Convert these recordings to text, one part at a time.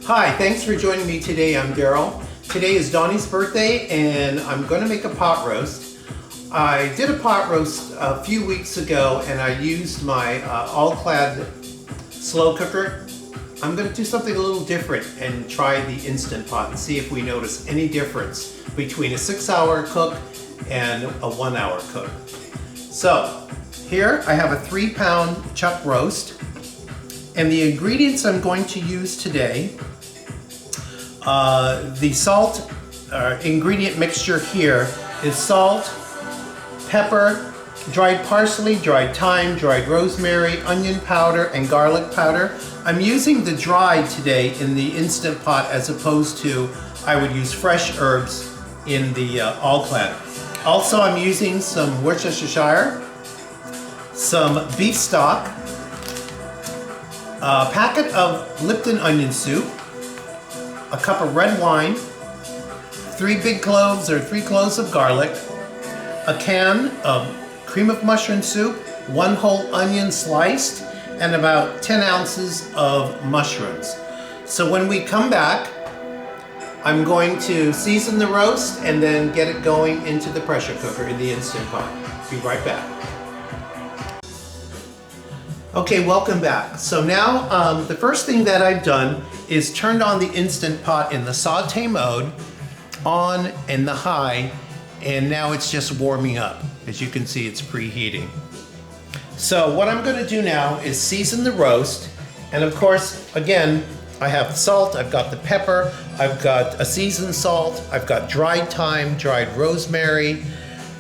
Hi, thanks for joining me today. I'm Daryl. Today is Donnie's birthday and I'm going to make a pot roast. I did a pot roast a few weeks ago and I used my all-clad slow cooker. I'm going to do something a little different and try the Instant Pot and see if we notice any difference between a 6-hour cook and a 1-hour cook. So here I have a 3-pound chuck roast, and the ingredients I'm going to use today, the salt ingredient mixture here is salt, pepper, dried parsley, dried thyme, dried rosemary, onion powder, and garlic powder. I'm using the dried today in the Instant Pot as opposed to I would use fresh herbs in the all-clad. Also, I'm using some Worcestershire, some beef stock, a packet of Lipton onion soup, a cup of red wine, 3 big cloves or 3 cloves of garlic, a can of cream of mushroom soup, 1 whole onion sliced, and about 10 ounces of mushrooms. So when we come back, I'm going to season the roast and then get it going into the pressure cooker in the Instant Pot. Be right back. Okay, welcome back. So now the first thing that I've done is turned on the Instant Pot in the saute mode, on in the high, and now it's just warming up. As you can see, it's preheating. So what I'm going to do now is season the roast, and of course, again, I have the salt, I've got the pepper, I've got a seasoned salt, I've got dried thyme, dried rosemary,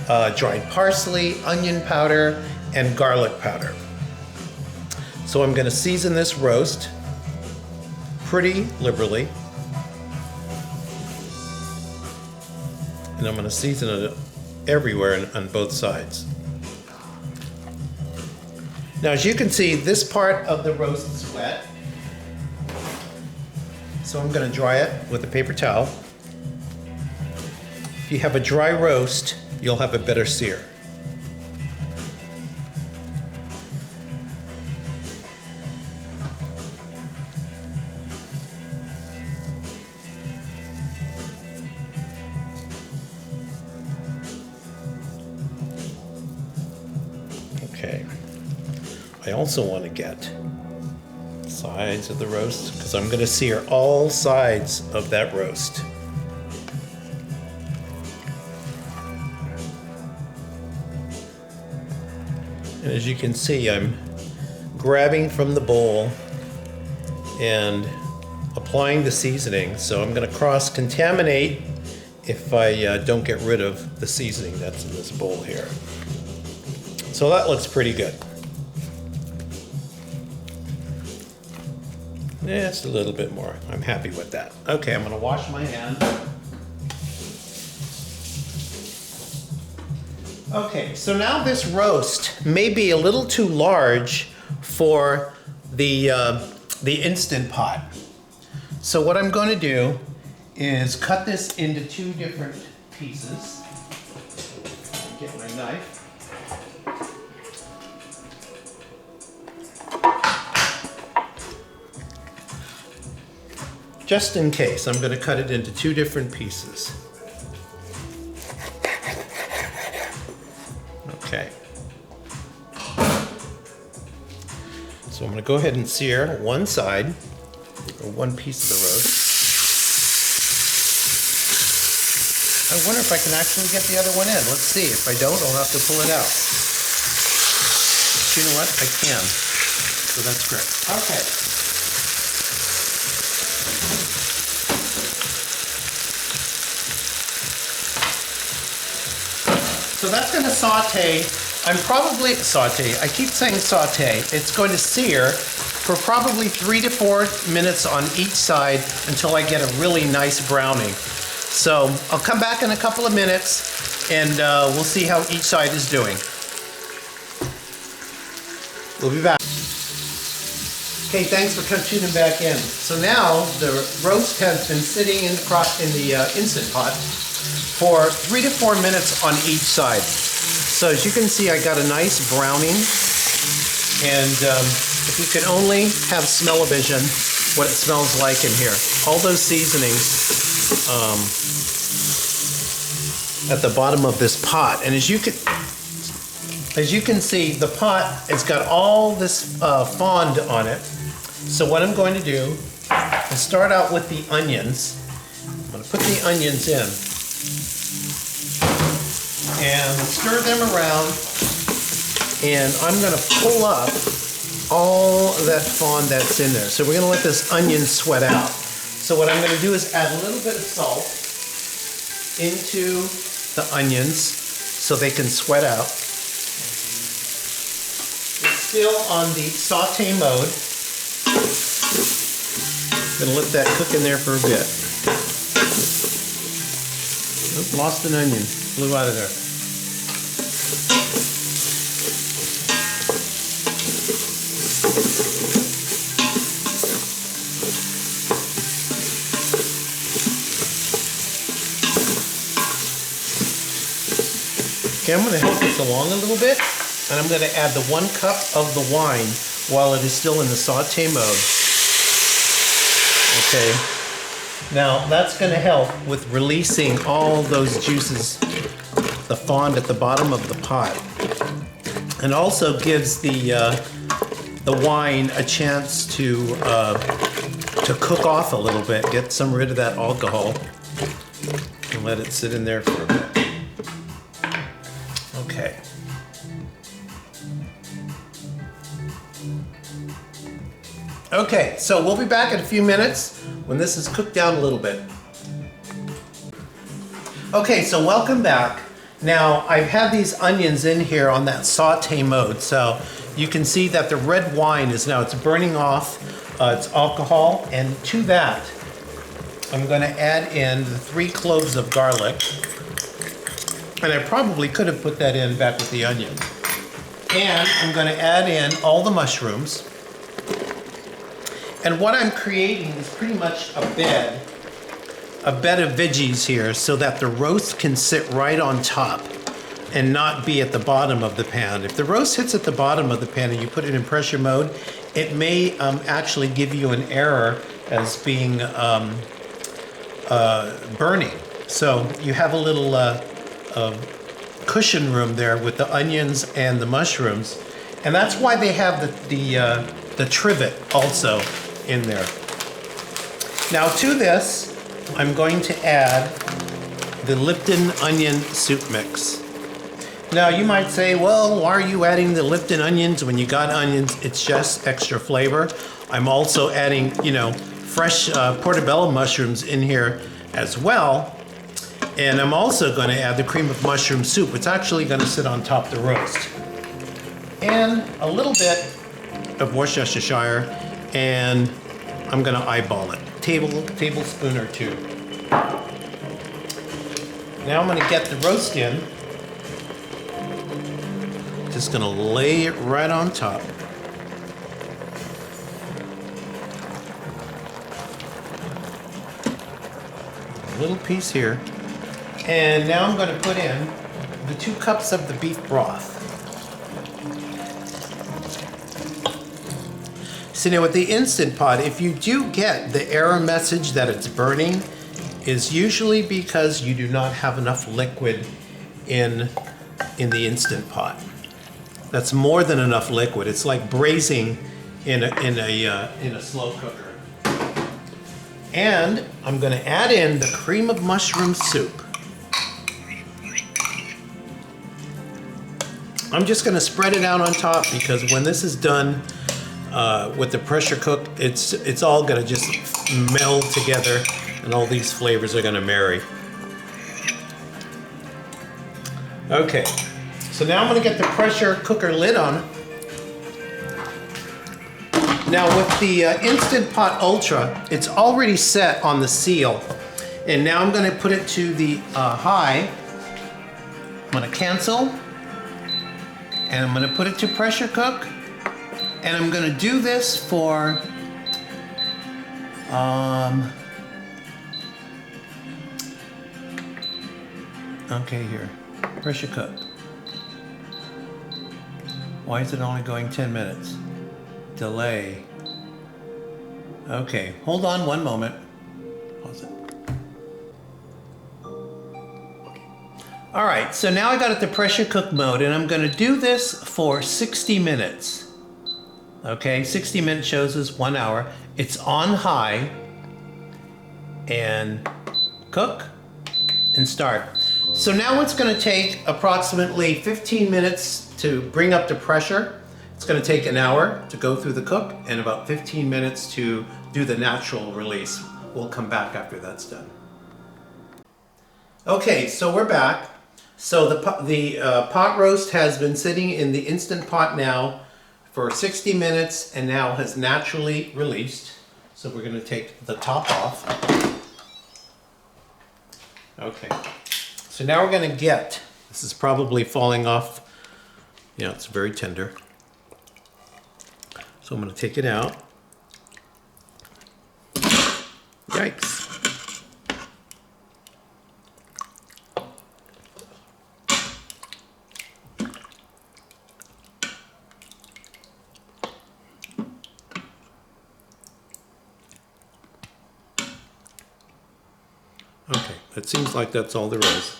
dried parsley, onion powder, and garlic powder. So I'm going to season this roast pretty liberally. And I'm going to season it everywhere on both sides. Now, as you can see, this part of the roast is wet. So I'm going to dry it with a paper towel. If you have a dry roast, you'll have a better sear. Okay. I also want to get sides of the roast because I'm going to sear all sides of that roast. And as you can see, I'm grabbing from the bowl and applying the seasoning. So I'm going to cross-contaminate if I don't get rid of the seasoning that's in this bowl here. So that looks pretty good. Yeah, it's a little bit more. I'm happy with that. Okay, I'm going to wash my hands. Okay, so now this roast may be a little too large for the Instant Pot. So what I'm going to do is cut this into 2 different pieces. Get my knife. Just in case, I'm going to cut it into 2 different pieces. Okay. So I'm going to go ahead and sear one side, or one piece of the roast. I wonder if I can actually get the other one in. Let's see. If I don't, I'll have to pull it out. But you know what? I can. So that's great. Okay. So that's going to saute. I keep saying saute. It's going to sear for probably 3 to 4 minutes on each side until I get a really nice browning. So I'll come back in a couple of minutes and we'll see how each side is doing. We'll be back. Okay, thanks for tuning back in. So now the roast has been sitting in the Instant Pot for 3 to 4 minutes on each side. So as you can see, I got a nice browning, and if you could only have smell-o-vision, what it smells like in here. All those seasonings at the bottom of this pot. And as you can see, the pot, it's got all this fond on it. So what I'm going to do is start out with the onions. I'm going to put the onions in and stir them around, and I'm going to pull up all that fond that's in there. So we're going to let this onion sweat out. So what I'm going to do is add a little bit of salt into the onions so they can sweat out. It's still on the saute mode. I'm going to let that cook in there for a bit. Oop, lost an onion, flew out of there. Okay, I'm going to help this along a little bit, and I'm going to add the 1 cup of the wine while it is still in the saute mode. Okay, now that's going to help with releasing all those juices, the fond at the bottom of the pot, and also gives the wine a chance to cook off a little bit, get some rid of that alcohol, and let it sit in there for a bit. Okay. Okay, so we'll be back in a few minutes when this is cooked down a little bit. Okay, so welcome back. Now, I've had these onions in here on that saute mode, so you can see that the red wine is now, it's burning off its alcohol, and to that, I'm going to add in the 3 cloves of garlic. And I probably could have put that in back with the onion. And I'm going to add in all the mushrooms. And what I'm creating is pretty much a bed of veggies here so that the roast can sit right on top and not be at the bottom of the pan. If the roast hits at the bottom of the pan and you put it in pressure mode, it may actually give you an error as being burning. So you have a little cushion room there with the onions and the mushrooms, and that's why they have the trivet also in there. Now to this, I'm going to add the Lipton onion soup mix. Now you might say, well, why are you adding the Lipton onions when you got onions? It's just extra flavor. I'm also adding, fresh portobello mushrooms in here as well. And I'm also going to add the cream of mushroom soup. It's actually going to sit on top of the roast. And a little bit of Worcestershire, and I'm going to eyeball it. Tablespoon or 2. Now I'm going to get the roast in. Just going to lay it right on top. A little piece here. And now I'm going to put in the 2 cups of the beef broth. So now with the Instant Pot, if you do get the error message that it's burning, is usually because you do not have enough liquid in the Instant Pot. That's more than enough liquid. It's like braising in a slow cooker. And I'm going to add in the cream of mushroom soup. I'm just going to spread it out on top because when this is done with the pressure cook, it's all going to just meld together and all these flavors are going to marry. Okay, so now I'm going to get the pressure cooker lid on. Now with the Instant Pot Ultra, it's already set on the seal. And now I'm going to put it to the high. I'm going to cancel. And I'm going to put it to pressure cook. And I'm going to do this for okay, here, pressure cook. Why is it only going 10 minutes? Delay. Okay, hold on one moment. Pause it. All right, so now I got it to pressure cook mode, and I'm going to do this for 60 minutes. Okay, 60 minute shows us 1 hour. It's on high, and cook and start. So now it's going to take approximately 15 minutes to bring up the pressure. It's going to take an hour to go through the cook and about 15 minutes to do the natural release. We'll come back after that's done. Okay, so we're back. So the pot roast has been sitting in the Instant Pot now for 60 minutes and now has naturally released. So we're going to take the top off. Okay, so now we're going to get, this is probably falling off. Yeah, it's very tender. So I'm going to take it out. Yikes. Okay, it seems like that's all there is.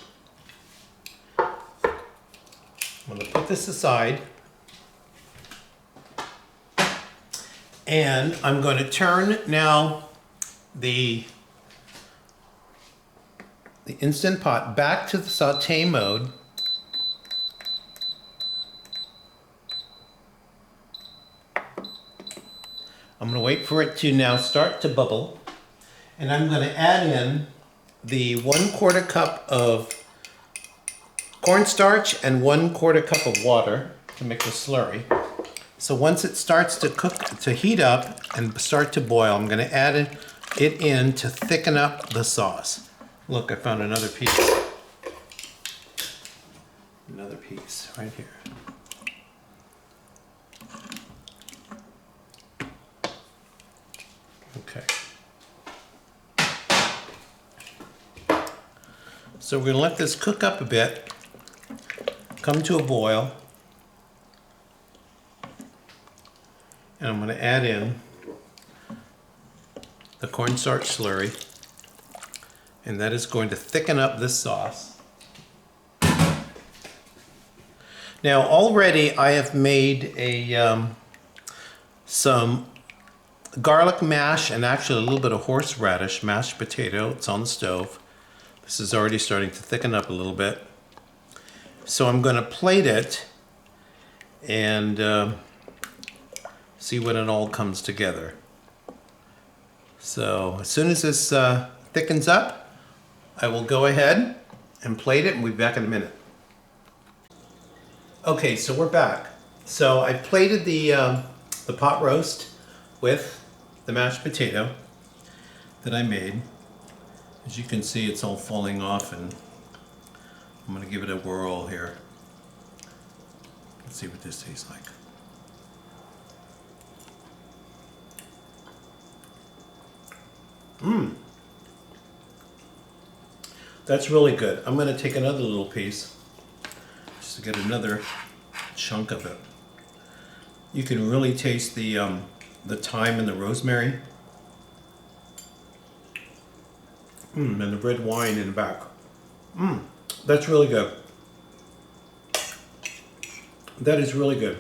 I'm going to put this aside. And I'm going to turn now the Instant Pot back to the saute mode. I'm going to wait for it to now start to bubble. And I'm going to add in the 1/4 cup of cornstarch and 1/4 cup of water to make a slurry. So once it starts to cook, to heat up and start to boil, I'm going to add it in to thicken up the sauce. Look, I found another piece. Another piece right here. Okay. So we're going to let this cook up a bit, come to a boil. And I'm going to add in the cornstarch slurry, and that is going to thicken up this sauce. Now already I have made some garlic mash and actually a little bit of horseradish mashed potato. It's on the stove. This is already starting to thicken up a little bit. So I'm going to plate it and see when it all comes together. So as soon as this thickens up, I will go ahead and plate it and we'll be back in a minute. Okay, so we're back. So I plated the pot roast with the mashed potato that I made. As you can see, it's all falling off, and I'm going to give it a whirl here. Let's see what this tastes like. That's really good. I'm going to take another little piece just to get another chunk of it. You can really taste the thyme and the rosemary. And the red wine in the back. That's really good. That is really good.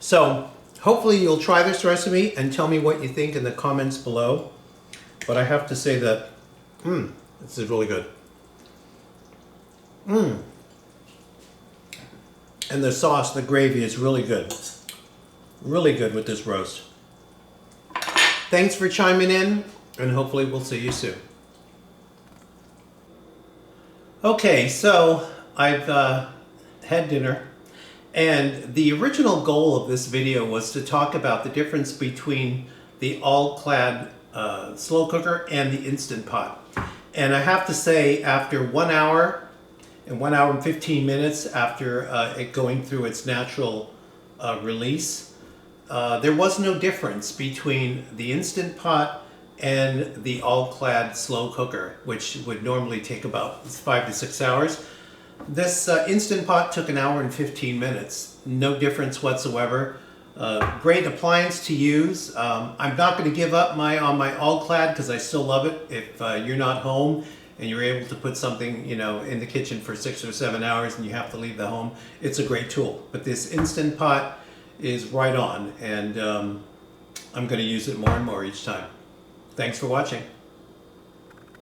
So hopefully you'll try this recipe and tell me what you think in the comments below. But I have to say that, this is really good. And the sauce, the gravy is really good. Really good with this roast. Thanks for chiming in, and hopefully we'll see you soon. Okay, so I've had dinner, and the original goal of this video was to talk about the difference between the all-clad slow cooker and the Instant Pot. And I have to say, after 1 hour and 1 hour and 15 minutes after it going through its natural release, there was no difference between the Instant Pot and the all-clad slow cooker, which would normally take about 5 to 6 hours. This Instant Pot took 1 hour and 15 minutes. No difference whatsoever. Great appliance to use. I'm not going to give up on my All-Clad because I still love it. If you're not home and you're able to put something, in the kitchen for 6 or 7 hours and you have to leave the home, it's a great tool. But this Instant Pot is right on, and I'm going to use it more and more each time. Thanks for watching.